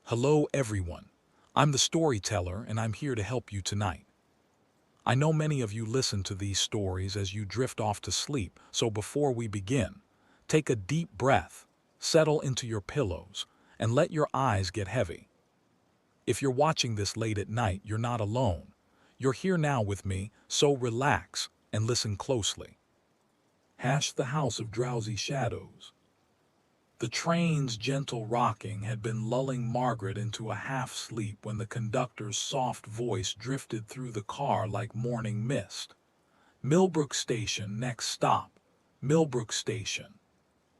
Hello everyone. I'm the storyteller and I'm here to help you tonight. I know many of you listen to these stories as you drift off to sleep, so before we begin, take a deep breath, settle into your pillows, and let your eyes get heavy. If you're watching this late at night, you're not alone. You're here now with me, so relax and listen closely. The House of Drowsy Shadows. The train's gentle rocking had been lulling Margaret into a half-sleep when the conductor's soft voice drifted through the car like morning mist. Millbrook Station, next stop. Millbrook Station.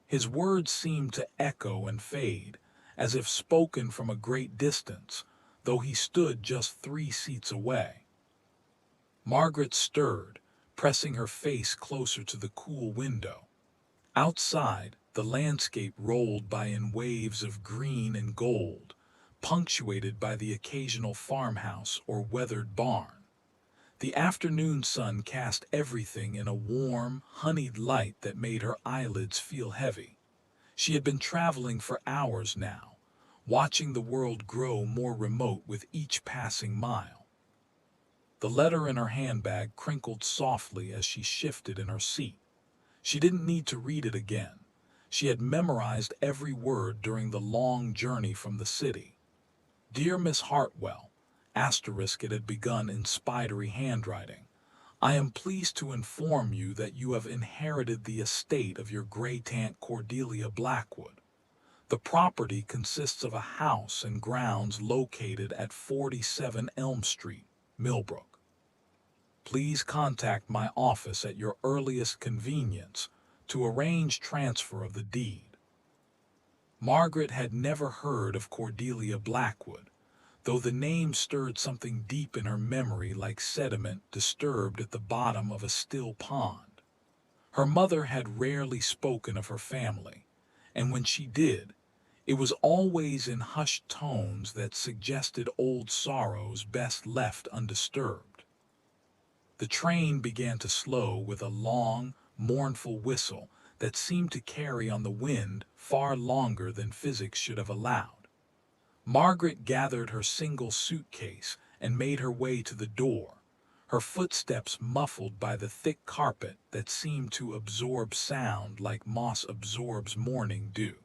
His words seemed to echo and fade, as if spoken from a great distance, though he stood just 3 seats away. Margaret stirred, pressing her face closer to the cool window. Outside, the landscape rolled by in waves of green and gold, punctuated by the occasional farmhouse or weathered barn. The afternoon sun cast everything in a warm, honeyed light that made her eyelids feel heavy. She had been traveling for hours now, watching the world grow more remote with each passing mile. The letter in her handbag crinkled softly as she shifted in her seat. She didn't need to read it again. She had memorized every word during the long journey from the city. Dear Miss Hartwell, asterisk it had begun in spidery handwriting. I am pleased to inform you that you have inherited the estate of your great aunt Cordelia Blackwood. The property consists of a house and grounds located at 47 Elm Street, Millbrook. Please contact my office at your earliest convenience to arrange transfer of the deed. Margaret had never heard of Cordelia Blackwood, though the name stirred something deep in her memory like sediment disturbed at the bottom of a still pond. Her mother had rarely spoken of her family, and when she did, it was always in hushed tones that suggested old sorrows best left undisturbed. The train began to slow with a long, mournful whistle that seemed to carry on the wind far longer than physics should have allowed. Margaret gathered her single suitcase and made her way to the door, her footsteps muffled by the thick carpet that seemed to absorb sound like moss absorbs morning dew.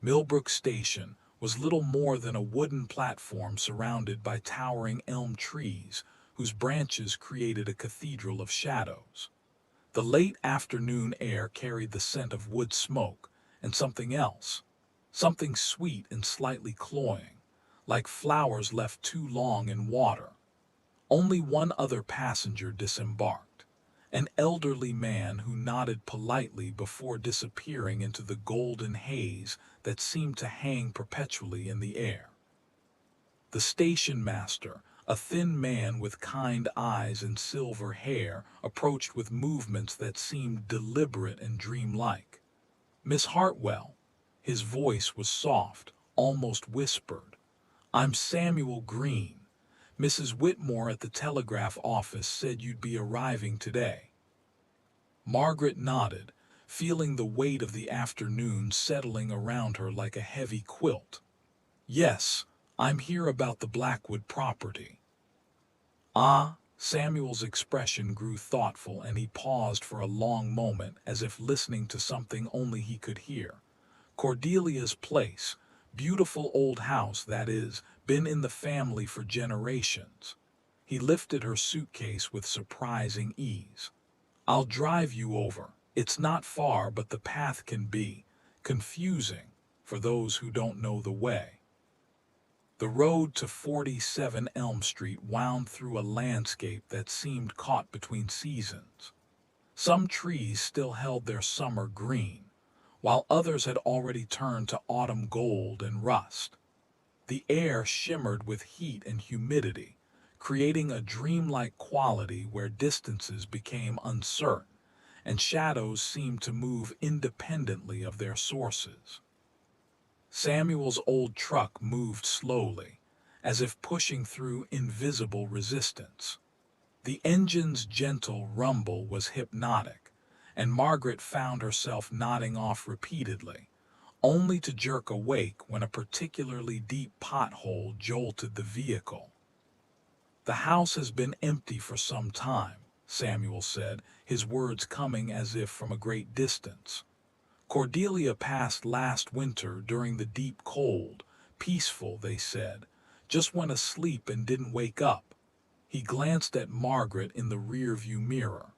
Millbrook Station was little more than a wooden platform surrounded by towering elm trees whose branches created a cathedral of shadows. The late afternoon air carried the scent of wood smoke and something else, something sweet and slightly cloying, like flowers left too long in water. Only one other passenger disembarked, an elderly man who nodded politely before disappearing into the golden haze that seemed to hang perpetually in the air. The station master, a thin man with kind eyes and silver hair, approached with movements that seemed deliberate and dreamlike. Miss Hartwell, his voice was soft, almost whispered. I'm Samuel Green. Mrs. Whitmore at the telegraph office said you'd be arriving today. Margaret nodded, feeling the weight of the afternoon settling around her like a heavy quilt. Yes, I'm here about the Blackwood property. Ah, Samuel's expression grew thoughtful and he paused for a long moment as if listening to something only he could hear. Cordelia's place, beautiful old house that is, been in the family for generations. He lifted her suitcase with surprising ease. I'll drive you over. It's not far, but the path can be confusing for those who don't know the way. The road to 47 Elm Street wound through a landscape that seemed caught between seasons. Some trees still held their summer green, while others had already turned to autumn gold and rust. The air shimmered with heat and humidity, creating a dreamlike quality where distances became uncertain and shadows seemed to move independently of their sources. Samuel's old truck moved slowly, as if pushing through invisible resistance. The engine's gentle rumble was hypnotic, and Margaret found herself nodding off repeatedly, only to jerk awake when a particularly deep pothole jolted the vehicle. "The house has been empty for some time," Samuel said, his words coming as if from a great distance. "Cordelia passed last winter during the deep cold, peaceful, they said, just went asleep and didn't wake up." He glanced at Margaret in the rearview mirror.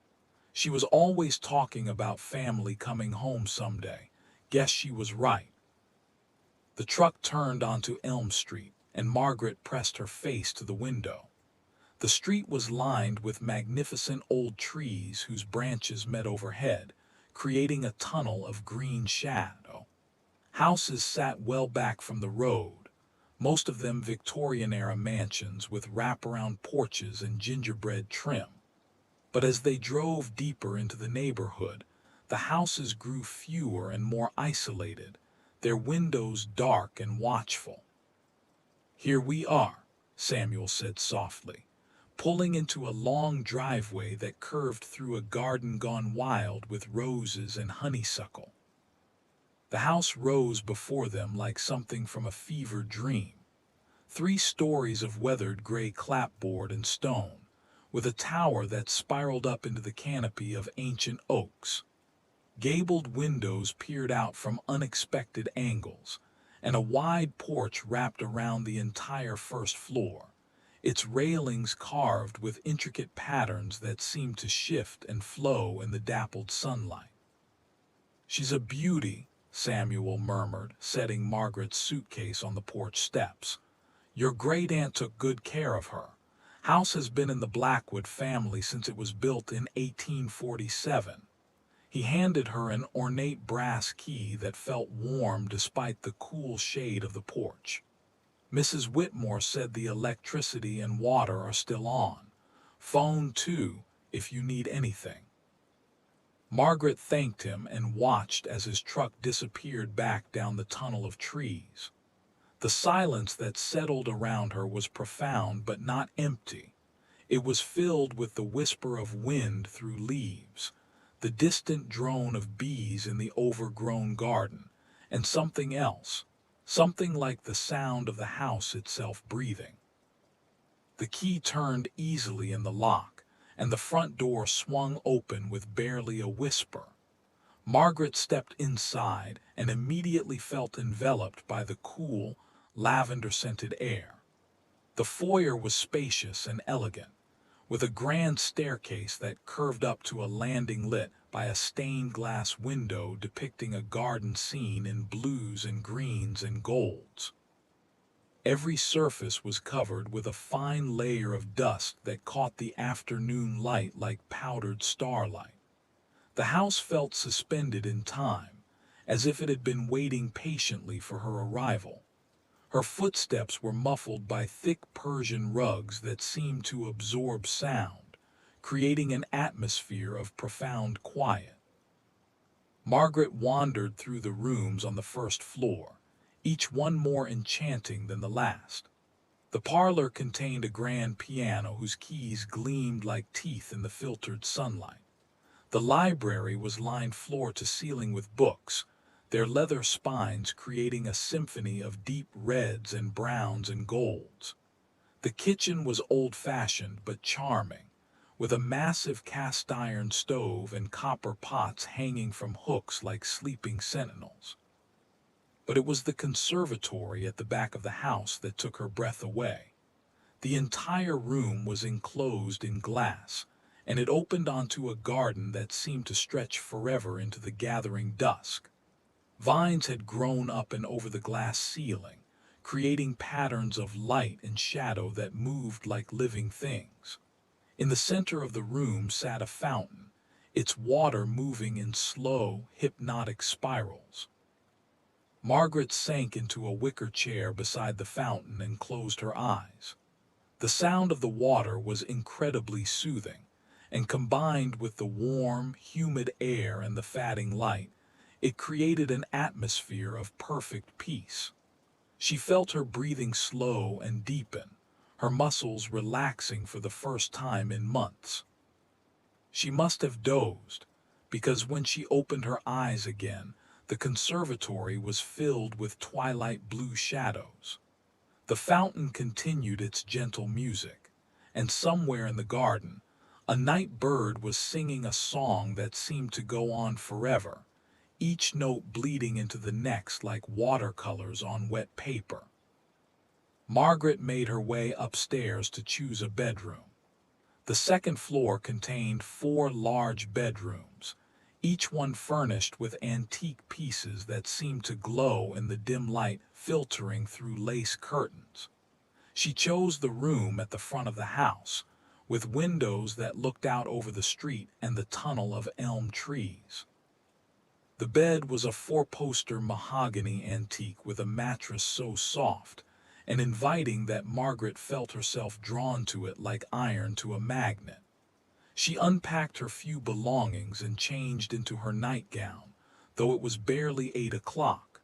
"She was always talking about family coming home someday. Guess she was right." The truck turned onto Elm Street, and Margaret pressed her face to the window. The street was lined with magnificent old trees whose branches met overhead, creating a tunnel of green shadow. Houses sat well back from the road, most of them Victorian-era mansions with wraparound porches and gingerbread trim. But as they drove deeper into the neighborhood, the houses grew fewer and more isolated, their windows dark and watchful. "Here we are," Samuel said softly, pulling into a long driveway that curved through a garden gone wild with roses and honeysuckle. The house rose before them like something from a fevered dream. 3 stories of weathered gray clapboard and stone, with a tower that spiraled up into the canopy of ancient oaks. Gabled windows peered out from unexpected angles, and a wide porch wrapped around the entire first floor, its railings carved with intricate patterns that seemed to shift and flow in the dappled sunlight. "She's a beauty," Samuel murmured, setting Margaret's suitcase on the porch steps. "Your great-aunt took good care of her. House has been in the Blackwood family since it was built in 1847. He handed her an ornate brass key that felt warm despite the cool shade of the porch. "Mrs. Whitmore said the electricity and water are still on. Phone too, if you need anything." Margaret thanked him and watched as his truck disappeared back down the tunnel of trees. The silence that settled around her was profound but not empty. It was filled with the whisper of wind through leaves, the distant drone of bees in the overgrown garden, and something else, something like the sound of the house itself breathing. The key turned easily in the lock, and the front door swung open with barely a whisper. Margaret stepped inside and immediately felt enveloped by the cool, lavender-scented air. The foyer was spacious and elegant, with a grand staircase that curved up to a landing lit by a stained glass window depicting a garden scene in blues and greens and golds. Every surface was covered with a fine layer of dust that caught the afternoon light like powdered starlight. The house felt suspended in time, as if it had been waiting patiently for her arrival. Her footsteps were muffled by thick Persian rugs that seemed to absorb sound, creating an atmosphere of profound quiet. Margaret wandered through the rooms on the first floor, each one more enchanting than the last. The parlor contained a grand piano whose keys gleamed like teeth in the filtered sunlight. The library was lined floor to ceiling with books, their leather spines creating a symphony of deep reds and browns and golds. The kitchen was old-fashioned but charming, with a massive cast-iron stove and copper pots hanging from hooks like sleeping sentinels. But it was the conservatory at the back of the house that took her breath away. The entire room was enclosed in glass, and it opened onto a garden that seemed to stretch forever into the gathering dusk. Vines had grown up and over the glass ceiling, creating patterns of light and shadow that moved like living things. In the center of the room sat a fountain, its water moving in slow, hypnotic spirals. Margaret sank into a wicker chair beside the fountain and closed her eyes. The sound of the water was incredibly soothing, and combined with the warm, humid air and the fading light, it created an atmosphere of perfect peace. She felt her breathing slow and deepen, her muscles relaxing for the first time in months. She must have dozed, because when she opened her eyes again, The conservatory was filled with twilight blue shadows. The fountain continued its gentle music, and somewhere in the garden, a night bird was singing a song that seemed to go on forever, each note bleeding into the next like watercolors on wet paper. Margaret made her way upstairs to choose a bedroom. The second floor contained 4 large bedrooms, each one furnished with antique pieces that seemed to glow in the dim light filtering through lace curtains. She chose the room at the front of the house, with windows that looked out over the street and the tunnel of elm trees. The bed was a 4-poster mahogany antique with a mattress so soft and inviting that Margaret felt herself drawn to it like iron to a magnet. She unpacked her few belongings and changed into her nightgown, though it was barely 8 o'clock.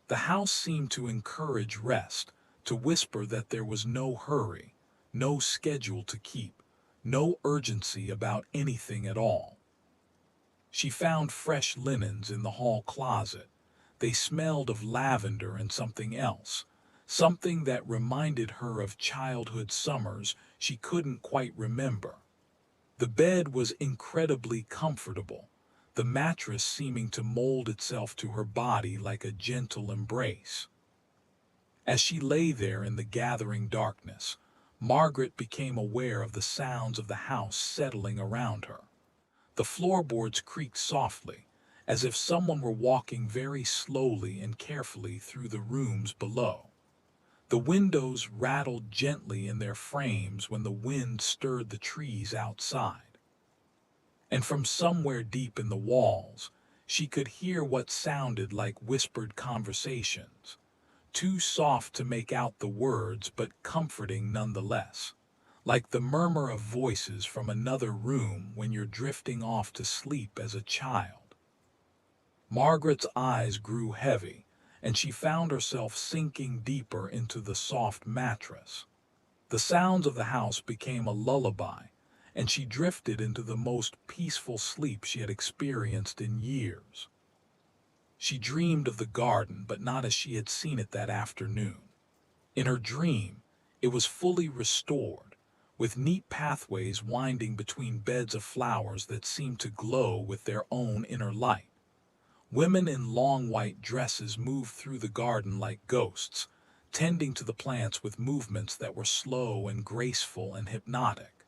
The house seemed to encourage rest, to whisper that there was no hurry, no schedule to keep, no urgency about anything at all. She found fresh linens in the hall closet. They smelled of lavender and something else, something that reminded her of childhood summers she couldn't quite remember. The bed was incredibly comfortable, the mattress seeming to mold itself to her body like a gentle embrace. As she lay there in the gathering darkness, Margaret became aware of the sounds of the house settling around her. The floorboards creaked softly, as if someone were walking very slowly and carefully through the rooms below. The windows rattled gently in their frames when the wind stirred the trees outside. And from somewhere deep in the walls, she could hear what sounded like whispered conversations, too soft to make out the words but comforting nonetheless, like the murmur of voices from another room when you're drifting off to sleep as a child. Margaret's eyes grew heavy, and she found herself sinking deeper into the soft mattress. The sounds of the house became a lullaby, and she drifted into the most peaceful sleep she had experienced in years. She dreamed of the garden, but not as she had seen it that afternoon. In her dream, it was fully restored, with neat pathways winding between beds of flowers that seemed to glow with their own inner light. Women in long white dresses moved through the garden like ghosts, tending to the plants with movements that were slow and graceful and hypnotic.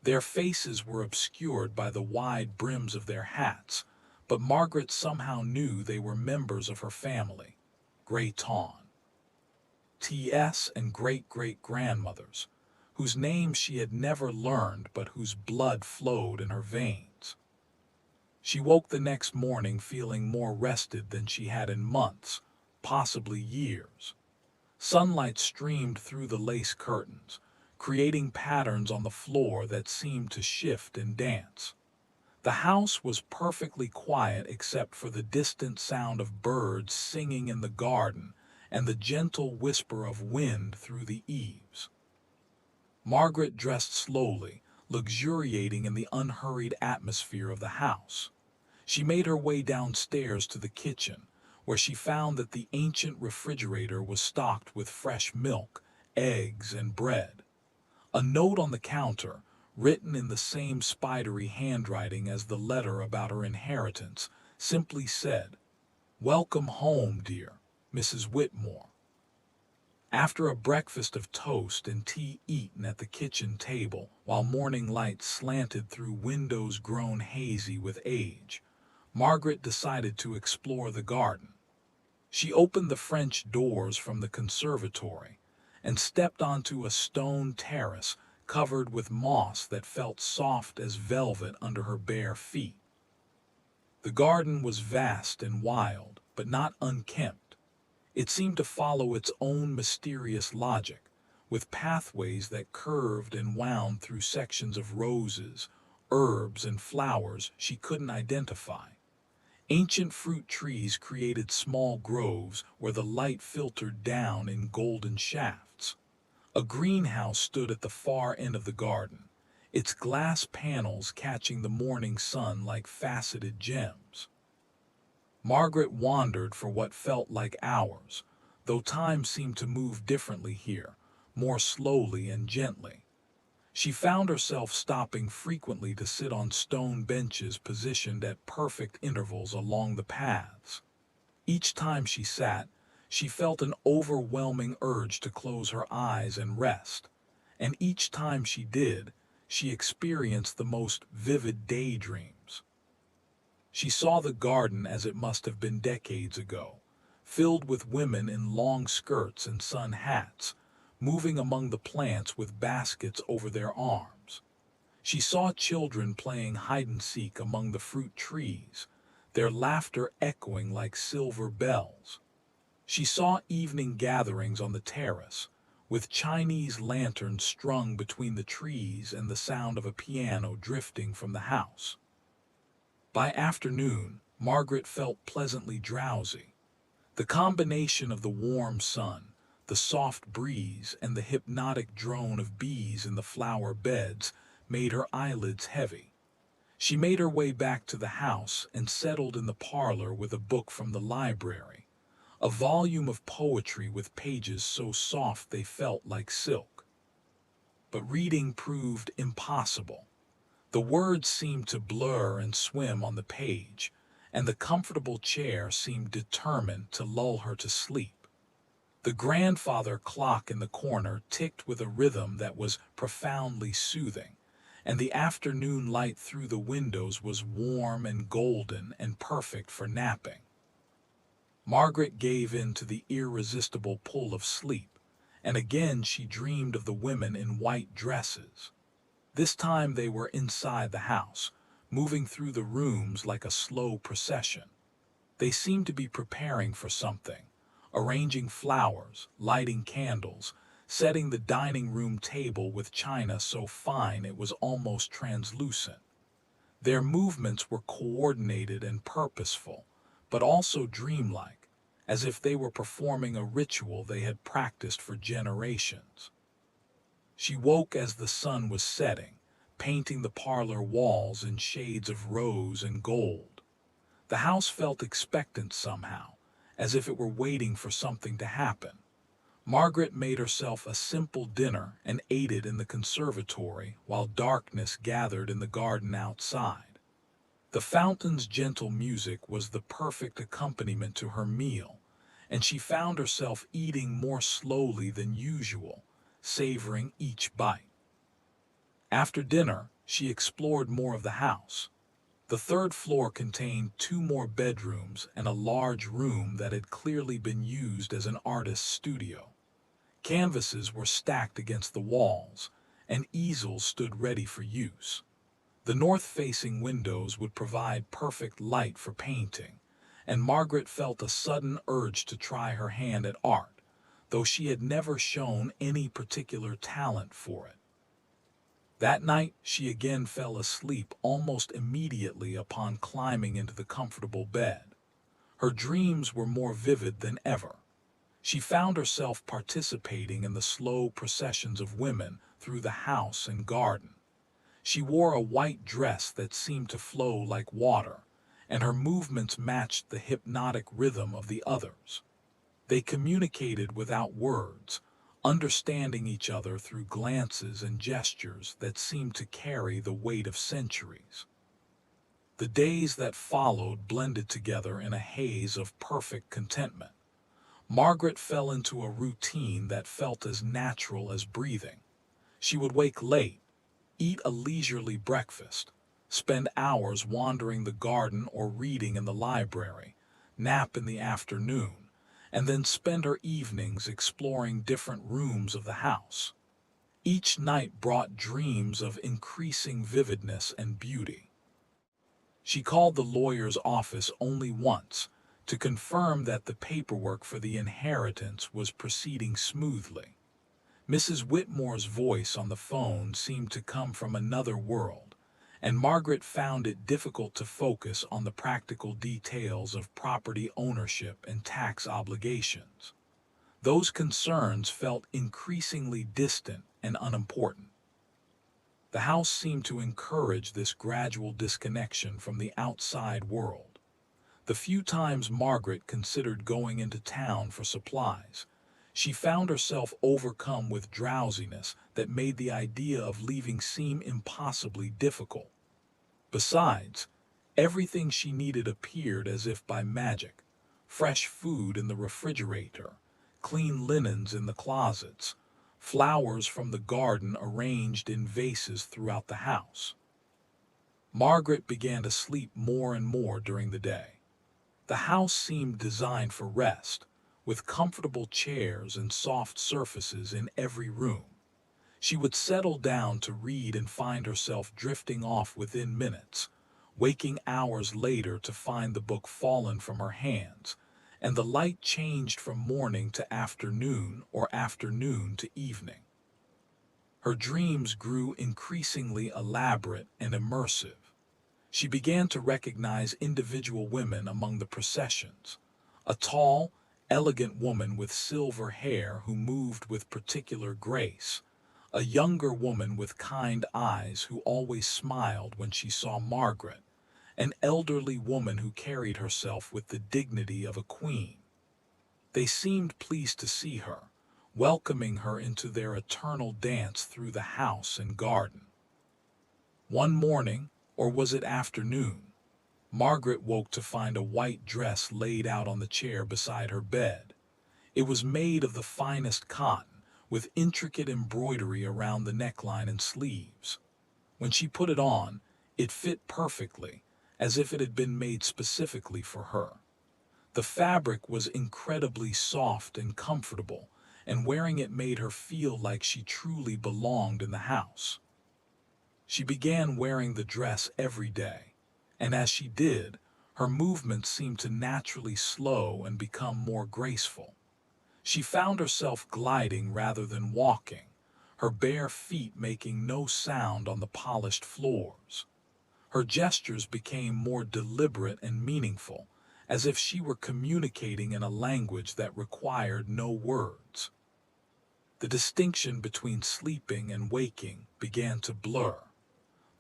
Their faces were obscured by the wide brims of their hats, but Margaret somehow knew they were members of her family, Grayton. T.S. and great-great-grandmothers, whose names she had never learned but whose blood flowed in her veins. She woke the next morning feeling more rested than she had in months, possibly years. Sunlight streamed through the lace curtains, creating patterns on the floor that seemed to shift and dance. The house was perfectly quiet except for the distant sound of birds singing in the garden and the gentle whisper of wind through the eaves. Margaret dressed slowly, luxuriating in the unhurried atmosphere of the house. She made her way downstairs to the kitchen, where she found that the ancient refrigerator was stocked with fresh milk, eggs, and bread. A note on the counter, written in the same spidery handwriting as the letter about her inheritance, simply said, "Welcome home, dear, Mrs. Whitmore." After a breakfast of toast and tea eaten at the kitchen table, while morning light slanted through windows grown hazy with age, Margaret decided to explore the garden. She opened the French doors from the conservatory and stepped onto a stone terrace covered with moss that felt soft as velvet under her bare feet. The garden was vast and wild, but not unkempt. It seemed to follow its own mysterious logic, with pathways that curved and wound through sections of roses, herbs, and flowers she couldn't identify. Ancient fruit trees created small groves where the light filtered down in golden shafts. A greenhouse stood at the far end of the garden, its glass panels catching the morning sun like faceted gems. Margaret wandered for what felt like hours, though time seemed to move differently here, more slowly and gently. She found herself stopping frequently to sit on stone benches positioned at perfect intervals along the paths. Each time she sat, she felt an overwhelming urge to close her eyes and rest, and each time she did, she experienced the most vivid daydreams. She saw the garden as it must have been decades ago, filled with women in long skirts and sun hats, moving among the plants with baskets over their arms. She saw children playing hide-and-seek among the fruit trees, their laughter echoing like silver bells. She saw evening gatherings on the terrace, with Chinese lanterns strung between the trees and the sound of a piano drifting from the house. By afternoon, Margaret felt pleasantly drowsy. The combination of the warm sun, the soft breeze, and the hypnotic drone of bees in the flower beds made her eyelids heavy. She made her way back to the house and settled in the parlor with a book from the library, a volume of poetry with pages so soft they felt like silk. But reading proved impossible. The words seemed to blur and swim on the page, and the comfortable chair seemed determined to lull her to sleep. The grandfather clock in the corner ticked with a rhythm that was profoundly soothing, and the afternoon light through the windows was warm and golden and perfect for napping. Margaret gave in to the irresistible pull of sleep, and again she dreamed of the women in white dresses. This time they were inside the house, moving through the rooms like a slow procession. They seemed to be preparing for something, arranging flowers, lighting candles, setting the dining room table with china so fine it was almost translucent. Their movements were coordinated and purposeful, but also dreamlike, as if they were performing a ritual they had practiced for generations. She woke as the sun was setting, painting the parlor walls in shades of rose and gold. The house felt expectant somehow, as if it were waiting for something to happen. Margaret made herself a simple dinner and ate it in the conservatory while darkness gathered in the garden outside. The fountain's gentle music was the perfect accompaniment to her meal, and she found herself eating more slowly than usual, savoring each bite. After dinner, she explored more of the house. The third floor contained two more bedrooms and a large room that had clearly been used as an artist's studio. Canvases were stacked against the walls, and easels stood ready for use. The north-facing windows would provide perfect light for painting, and Margaret felt a sudden urge to try her hand at art, though she had never shown any particular talent for it. That night, she again fell asleep almost immediately upon climbing into the comfortable bed. Her dreams were more vivid than ever. She found herself participating in the slow processions of women through the house and garden. She wore a white dress that seemed to flow like water, and her movements matched the hypnotic rhythm of the others. They communicated without words, understanding each other through glances and gestures that seemed to carry the weight of centuries. The days that followed blended together in a haze of perfect contentment. Margaret fell into a routine that felt as natural as breathing. She would wake late, eat a leisurely breakfast, spend hours wandering the garden or reading in the library, nap in the afternoon, and then spend her evenings exploring different rooms of the house. Each night brought dreams of increasing vividness and beauty. She called the lawyer's office only once to confirm that the paperwork for the inheritance was proceeding smoothly. Mrs. Whitmore's voice on the phone seemed to come from another world, and Margaret found it difficult to focus on the practical details of property ownership and tax obligations. Those concerns felt increasingly distant and unimportant. The house seemed to encourage this gradual disconnection from the outside world. The few times Margaret considered going into town for supplies, she found herself overcome with drowsiness that made the idea of leaving seem impossibly difficult. Besides, everything she needed appeared as if by magic: fresh food in the refrigerator, clean linens in the closets, flowers from the garden arranged in vases throughout the house. Margaret began to sleep more and more during the day. The house seemed designed for rest, with comfortable chairs and soft surfaces in every room. She would settle down to read and find herself drifting off within minutes, waking hours later to find the book fallen from her hands, and the light changed from morning to afternoon or afternoon to evening. Her dreams grew increasingly elaborate and immersive. She began to recognize individual women among the processions: a tall, elegant woman with silver hair who moved with particular grace, a younger woman with kind eyes who always smiled when she saw Margaret, an elderly woman who carried herself with the dignity of a queen. They seemed pleased to see her, welcoming her into their eternal dance through the house and garden. One morning, or was it afternoon, Margaret woke to find a white dress laid out on the chair beside her bed. It was made of the finest cotton, with intricate embroidery around the neckline and sleeves. When she put it on, it fit perfectly, as if it had been made specifically for her. The fabric was incredibly soft and comfortable, and wearing it made her feel like she truly belonged in the house. She began wearing the dress every day, and as she did, her movements seemed to naturally slow and become more graceful. She found herself gliding rather than walking, her bare feet making no sound on the polished floors. Her gestures became more deliberate and meaningful, as if she were communicating in a language that required no words. The distinction between sleeping and waking began to blur.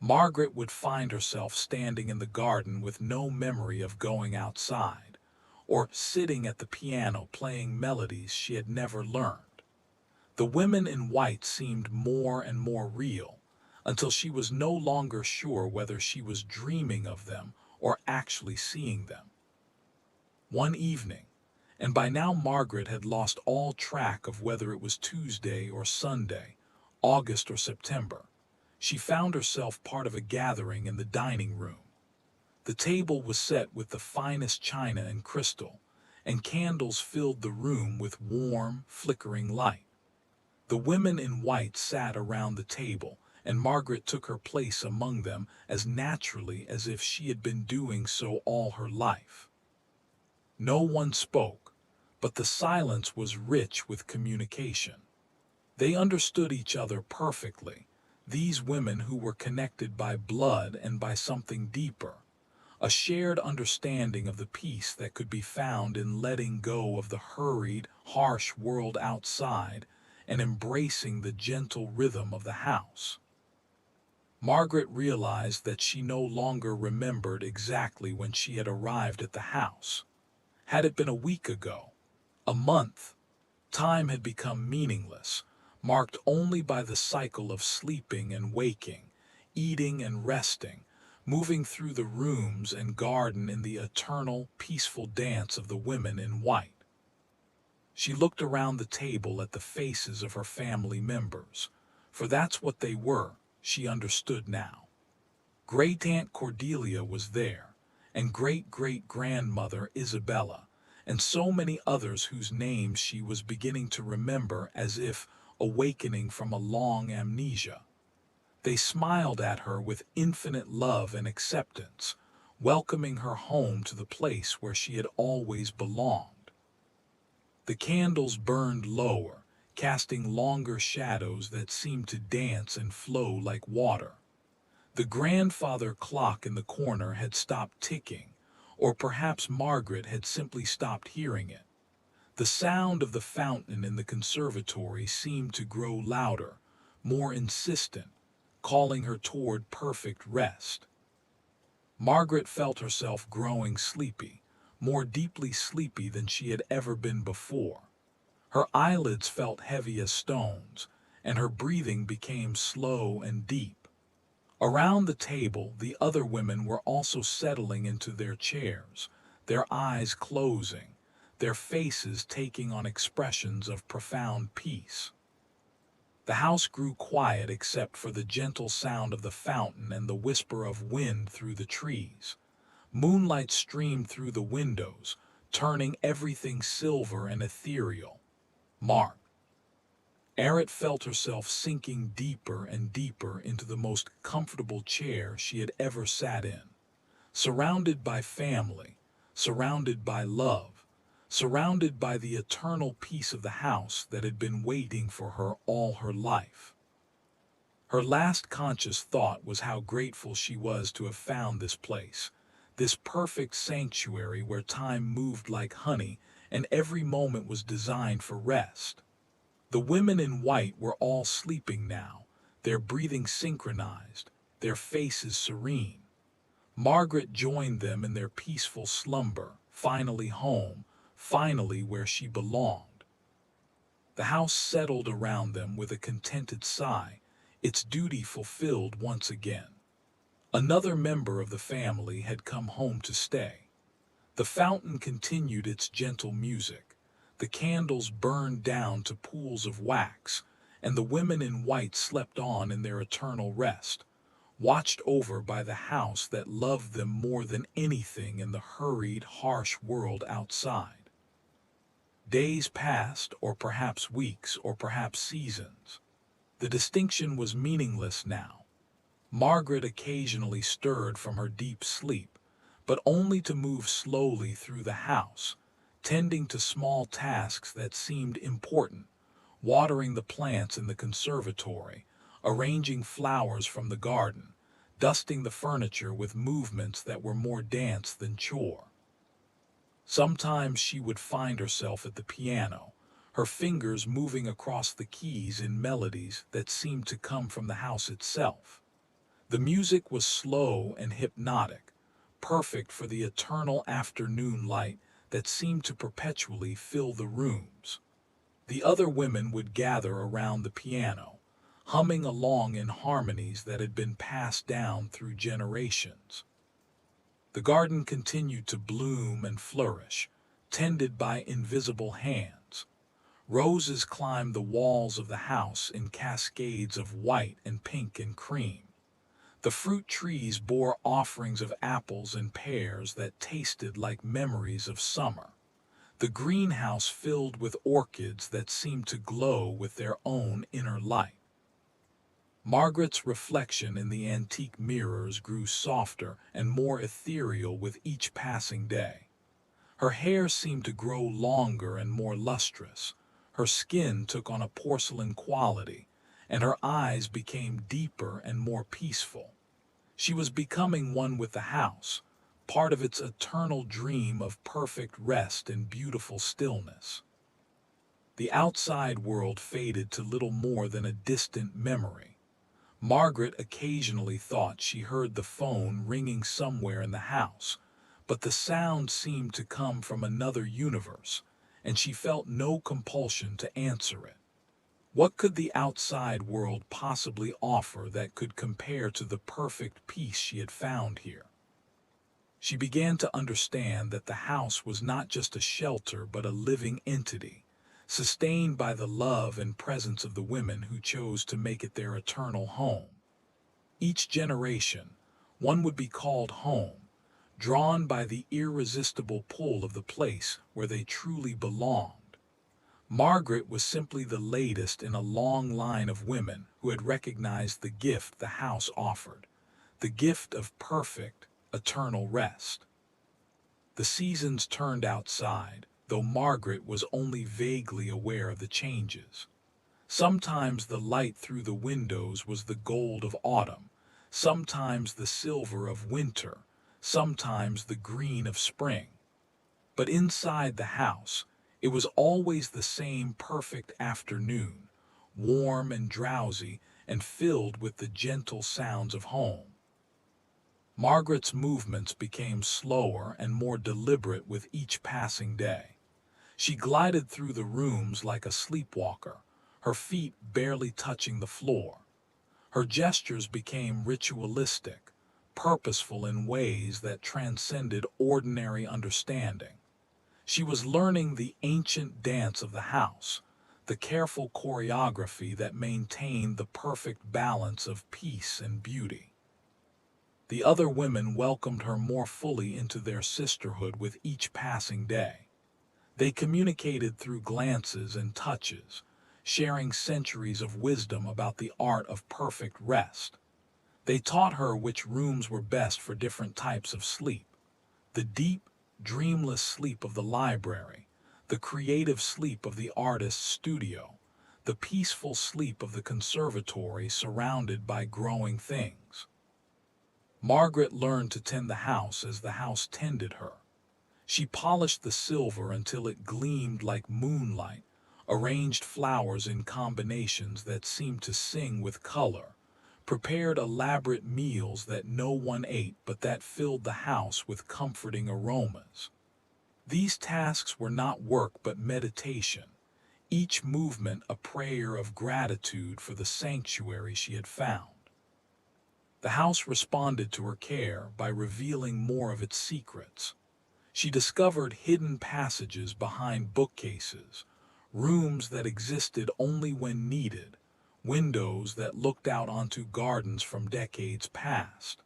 Margaret would find herself standing in the garden with no memory of going outside, or sitting at the piano playing melodies she had never learned. The women in white seemed more and more real, until she was no longer sure whether she was dreaming of them or actually seeing them. One evening, and by now Margaret had lost all track of whether it was Tuesday or Sunday, August or September, she found herself part of a gathering in the dining room. The table was set with the finest china and crystal, and candles filled the room with warm, flickering light. The women in white sat around the table, and Margaret took her place among them as naturally as if she had been doing so all her life. No one spoke, but the silence was rich with communication. They understood each other perfectly, these women who were connected by blood and by something deeper, a shared understanding of the peace that could be found in letting go of the hurried, harsh world outside and embracing the gentle rhythm of the house. Margaret realized that she no longer remembered exactly when she had arrived at the house. Had it been a week ago, a month, time had become meaningless, marked only by the cycle of sleeping and waking, eating and resting, moving through the rooms and garden in the eternal, peaceful dance of the women in white. She looked around the table at the faces of her family members, for that's what they were, she understood now. Great-Aunt Cordelia was there, and great-great-grandmother Isabella, and so many others whose names she was beginning to remember as if awakening from a long amnesia. They smiled at her with infinite love and acceptance, welcoming her home to the place where she had always belonged. The candles burned lower, casting longer shadows that seemed to dance and flow like water. The grandfather clock in the corner had stopped ticking, or perhaps Margaret had simply stopped hearing it. The sound of the fountain in the conservatory seemed to grow louder, more insistent, calling her toward perfect rest. Margaret felt herself growing sleepy, more deeply sleepy than she had ever been before. Her eyelids felt heavy as stones, and her breathing became slow and deep. Around the table, the other women were also settling into their chairs, their eyes closing, their faces taking on expressions of profound peace. The house grew quiet except for the gentle sound of the fountain and the whisper of wind through the trees. Moonlight streamed through the windows, turning everything silver and ethereal. Mark. Arit felt herself sinking deeper and deeper into the most comfortable chair she had ever sat in. Surrounded by family, surrounded by love, surrounded by the eternal peace of the house that had been waiting for her all her life. Her last conscious thought was how grateful she was to have found this place, this perfect sanctuary where time moved like honey and every moment was designed for rest. The women in white were all sleeping now, their breathing synchronized, their faces serene. Margaret joined them in their peaceful slumber, finally home, finally where she belonged. The house settled around them with a contented sigh, its duty fulfilled once again. Another member of the family had come home to stay. The fountain continued its gentle music. The candles burned down to pools of wax, and the women in white slept on in their eternal rest, watched over by the house that loved them more than anything in the hurried, harsh world outside. Days passed, or perhaps weeks, or perhaps seasons. The distinction was meaningless now. Margaret occasionally stirred from her deep sleep, but only to move slowly through the house, tending to small tasks that seemed important, watering the plants in the conservatory, arranging flowers from the garden, dusting the furniture with movements that were more dance than chore. Sometimes she would find herself at the piano, her fingers moving across the keys in melodies that seemed to come from the house itself. The music was slow and hypnotic, perfect for the eternal afternoon light that seemed to perpetually fill the rooms. The other women would gather around the piano, humming along in harmonies that had been passed down through generations. The garden continued to bloom and flourish, tended by invisible hands. Roses climbed the walls of the house in cascades of white and pink and cream. The fruit trees bore offerings of apples and pears that tasted like memories of summer. The greenhouse filled with orchids that seemed to glow with their own inner light. Margaret's reflection in the antique mirrors grew softer and more ethereal with each passing day. Her hair seemed to grow longer and more lustrous. Her skin took on a porcelain quality, and her eyes became deeper and more peaceful. She was becoming one with the house, part of its eternal dream of perfect rest and beautiful stillness. The outside world faded to little more than a distant memory. Margaret occasionally thought she heard the phone ringing somewhere in the house, but the sound seemed to come from another universe, and she felt no compulsion to answer it. What could the outside world possibly offer that could compare to the perfect peace she had found here? She began to understand that the house was not just a shelter but a living entity, sustained by the love and presence of the women who chose to make it their eternal home. Each generation, one would be called home, drawn by the irresistible pull of the place where they truly belonged. Margaret was simply the latest in a long line of women who had recognized the gift the house offered, the gift of perfect, eternal rest. The seasons turned outside, though Margaret was only vaguely aware of the changes. Sometimes the light through the windows was the gold of autumn, sometimes the silver of winter, sometimes the green of spring. But inside the house, it was always the same perfect afternoon, warm and drowsy and filled with the gentle sounds of home. Margaret's movements became slower and more deliberate with each passing day. She glided through the rooms like a sleepwalker, her feet barely touching the floor. Her gestures became ritualistic, purposeful in ways that transcended ordinary understanding. She was learning the ancient dance of the house, the careful choreography that maintained the perfect balance of peace and beauty. The other women welcomed her more fully into their sisterhood with each passing day. They communicated through glances and touches, sharing centuries of wisdom about the art of perfect rest. They taught her which rooms were best for different types of sleep: the deep, dreamless sleep of the library, the creative sleep of the artist's studio, the peaceful sleep of the conservatory surrounded by growing things. Margaret learned to tend the house as the house tended her. She polished the silver until it gleamed like moonlight, arranged flowers in combinations that seemed to sing with color, prepared elaborate meals that no one ate but that filled the house with comforting aromas. These tasks were not work but meditation, each movement a prayer of gratitude for the sanctuary she had found. The house responded to her care by revealing more of its secrets. She discovered hidden passages behind bookcases, rooms that existed only when needed, windows that looked out onto gardens from decades past.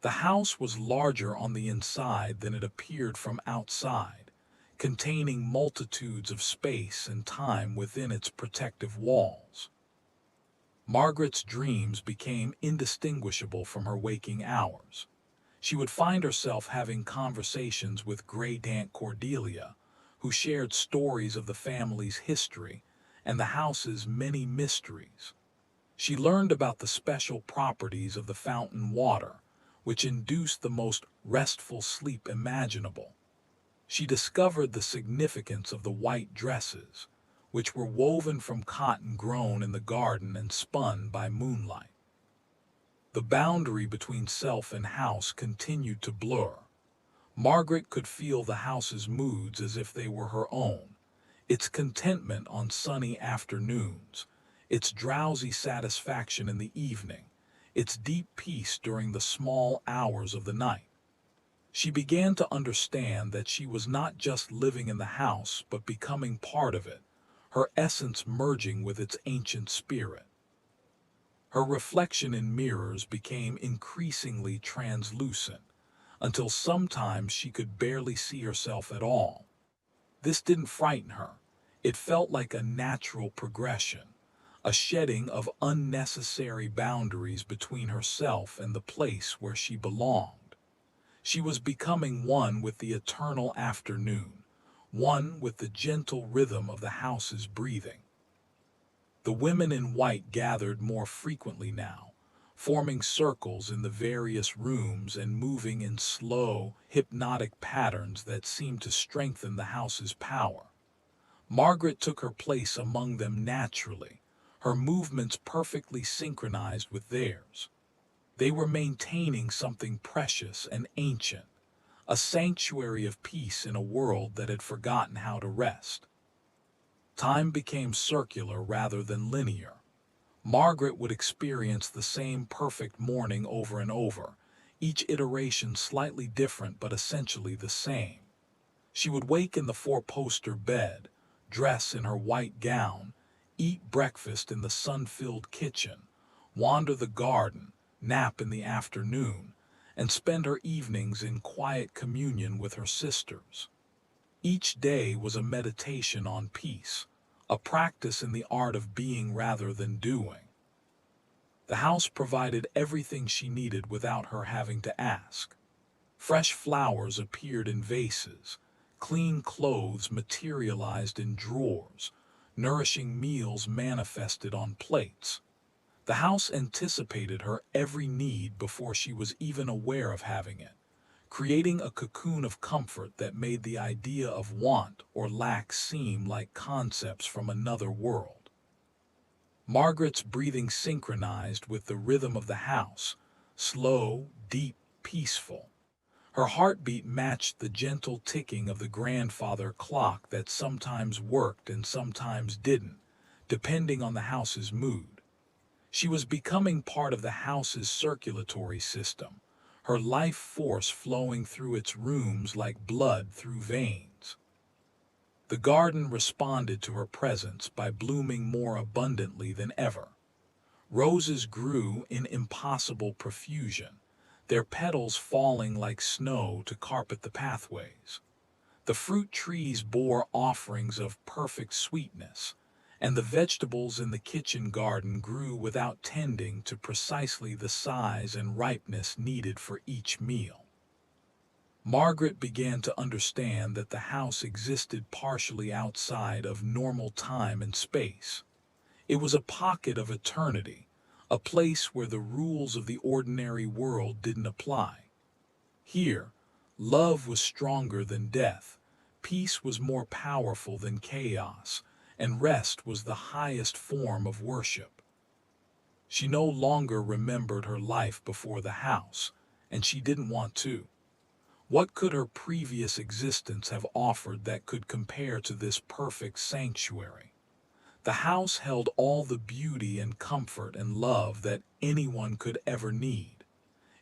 The house was larger on the inside than it appeared from outside, containing multitudes of space and time within its protective walls. Margaret's dreams became indistinguishable from her waking hours. She would find herself having conversations with great Aunt Cordelia, who shared stories of the family's history and the house's many mysteries. She learned about the special properties of the fountain water, which induced the most restful sleep imaginable. She discovered the significance of the white dresses, which were woven from cotton grown in the garden and spun by moonlight. The boundary between self and house continued to blur. Margaret could feel the house's moods as if they were her own, its contentment on sunny afternoons, its drowsy satisfaction in the evening, its deep peace during the small hours of the night. She began to understand that she was not just living in the house but becoming part of it, her essence merging with its ancient spirit. Her reflection in mirrors became increasingly translucent, until sometimes she could barely see herself at all. This didn't frighten her. It felt like a natural progression, a shedding of unnecessary boundaries between herself and the place where she belonged. She was becoming one with the eternal afternoon, one with the gentle rhythm of the house's breathing. The women in white gathered more frequently now, forming circles in the various rooms and moving in slow, hypnotic patterns that seemed to strengthen the house's power. Margaret took her place among them naturally, her movements perfectly synchronized with theirs. They were maintaining something precious and ancient, a sanctuary of peace in a world that had forgotten how to rest. Time became circular rather than linear. Margaret would experience the same perfect morning over and over, each iteration slightly different but essentially the same. She would wake in the four-poster bed, dress in her white gown, eat breakfast in the sun-filled kitchen, wander the garden, nap in the afternoon, and spend her evenings in quiet communion with her sisters. Each day was a meditation on peace, a practice in the art of being rather than doing. The house provided everything she needed without her having to ask. Fresh flowers appeared in vases, clean clothes materialized in drawers, nourishing meals manifested on plates. The house anticipated her every need before she was even aware of having it, creating a cocoon of comfort that made the idea of want or lack seem like concepts from another world. Margaret's breathing synchronized with the rhythm of the house, slow, deep, peaceful. Her heartbeat matched the gentle ticking of the grandfather clock that sometimes worked and sometimes didn't, depending on the house's mood. She was becoming part of the house's circulatory system, her life force flowing through its rooms like blood through veins. The garden responded to her presence by blooming more abundantly than ever. Roses grew in impossible profusion, their petals falling like snow to carpet the pathways. The fruit trees bore offerings of perfect sweetness, and the vegetables in the kitchen garden grew without tending to precisely the size and ripeness needed for each meal. Margaret began to understand that the house existed partially outside of normal time and space. It was a pocket of eternity, a place where the rules of the ordinary world didn't apply. Here, love was stronger than death, peace was more powerful than chaos, and rest was the highest form of worship. She no longer remembered her life before the house, and she didn't want to. What could her previous existence have offered that could compare to this perfect sanctuary? The house held all the beauty and comfort and love that anyone could ever need.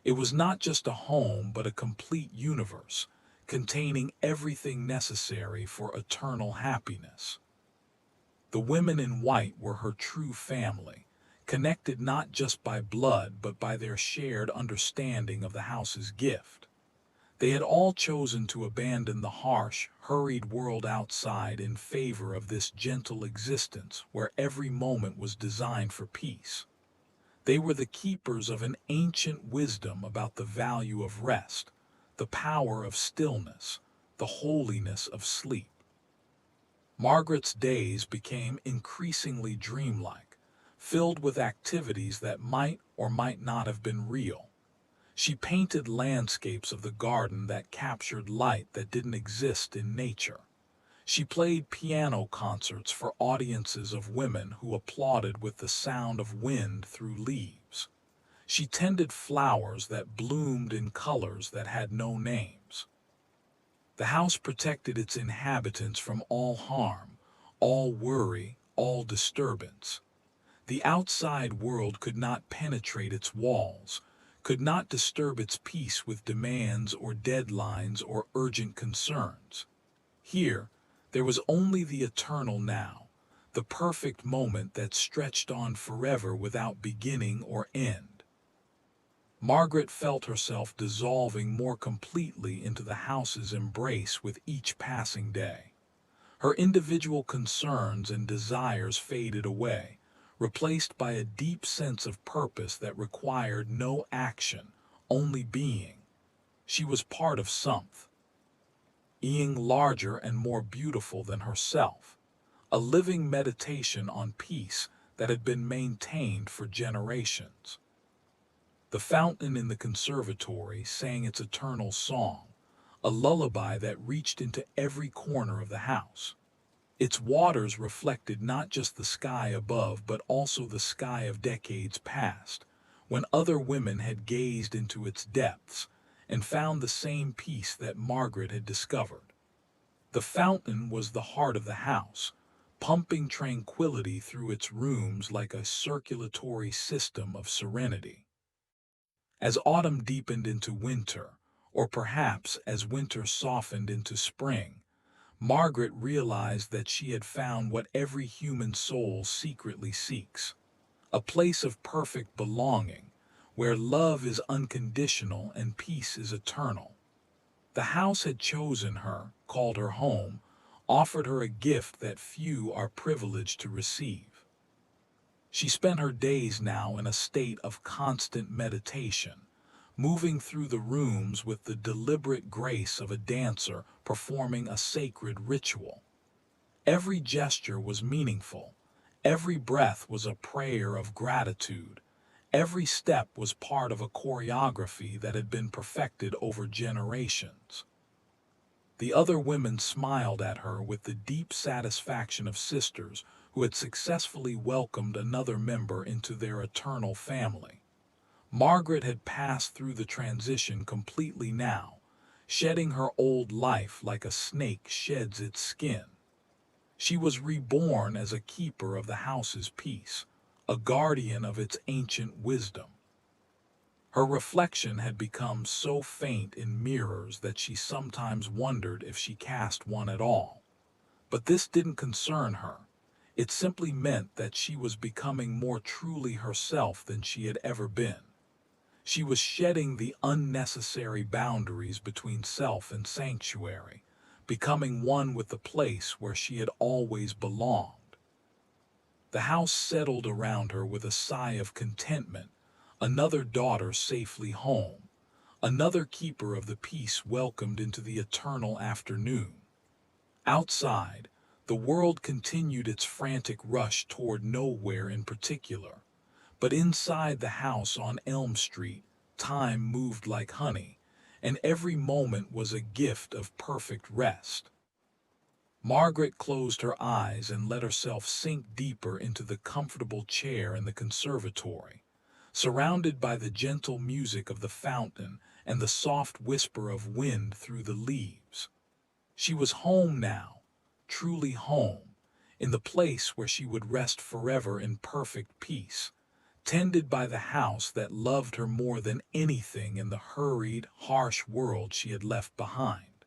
It was not just a home, but a complete universe, containing everything necessary for eternal happiness. The women in white were her true family, connected not just by blood, but by their shared understanding of the house's gift. They had all chosen to abandon the harsh, hurried world outside in favor of this gentle existence where every moment was designed for peace. They were the keepers of an ancient wisdom about the value of rest, the power of stillness, the holiness of sleep. Margaret's days became increasingly dreamlike, filled with activities that might or might not have been real. She painted landscapes of the garden that captured light that didn't exist in nature. She played piano concerts for audiences of women who applauded with the sound of wind through leaves. She tended flowers that bloomed in colors that had no names. The house protected its inhabitants from all harm, all worry, all disturbance. The outside world could not penetrate its walls, could not disturb its peace with demands or deadlines or urgent concerns. Here, there was only the eternal now, the perfect moment that stretched on forever without beginning or end. Margaret felt herself dissolving more completely into the house's embrace with each passing day. Her individual concerns and desires faded away, replaced by a deep sense of purpose that required no action, only being. She was part of something larger and more beautiful than herself, a living meditation on peace that had been maintained for generations. The fountain in the conservatory sang its eternal song, a lullaby that reached into every corner of the house. Its waters reflected not just the sky above, but also the sky of decades past, when other women had gazed into its depths and found the same peace that Margaret had discovered. The fountain was the heart of the house, pumping tranquility through its rooms like a circulatory system of serenity. As autumn deepened into winter, or perhaps as winter softened into spring, Margaret realized that she had found what every human soul secretly seeks, a place of perfect belonging, where love is unconditional and peace is eternal. The house had chosen her, called her home, offered her a gift that few are privileged to receive. She spent her days now in a state of constant meditation, moving through the rooms with the deliberate grace of a dancer performing a sacred ritual. Every gesture was meaningful, every breath was a prayer of gratitude, every step was part of a choreography that had been perfected over generations. The other women smiled at her with the deep satisfaction of sisters who had successfully welcomed another member into their eternal family. Margaret had passed through the transition completely now, shedding her old life like a snake sheds its skin. She was reborn as a keeper of the house's peace, a guardian of its ancient wisdom. Her reflection had become so faint in mirrors that she sometimes wondered if she cast one at all. But this didn't concern her. It simply meant that she was becoming more truly herself than she had ever been. She was shedding the unnecessary boundaries between self and sanctuary, becoming one with the place where she had always belonged. The house settled around her with a sigh of contentment, another daughter safely home, another keeper of the peace welcomed into the eternal afternoon. Outside, the world continued its frantic rush toward nowhere in particular, but inside the house on Elm Street, time moved like honey, and every moment was a gift of perfect rest. Margaret closed her eyes and let herself sink deeper into the comfortable chair in the conservatory, surrounded by the gentle music of the fountain and the soft whisper of wind through the leaves. She was home now, truly home, in the place where she would rest forever in perfect peace, tended by the house that loved her more than anything in the hurried, harsh world she had left behind.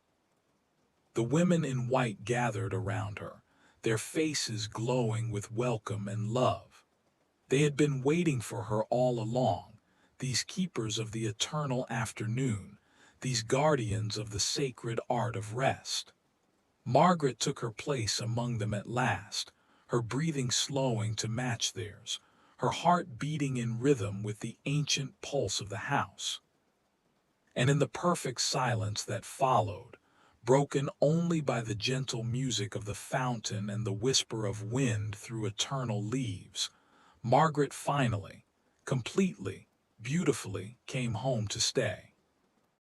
The women in white gathered around her, their faces glowing with welcome and love. They had been waiting for her all along, these keepers of the eternal afternoon, these guardians of the sacred art of rest. Margaret took her place among them at last, her breathing slowing to match theirs, her heart beating in rhythm with the ancient pulse of the house. And in the perfect silence that followed, broken only by the gentle music of the fountain and the whisper of wind through eternal leaves, Margaret finally, completely, beautifully came home to stay.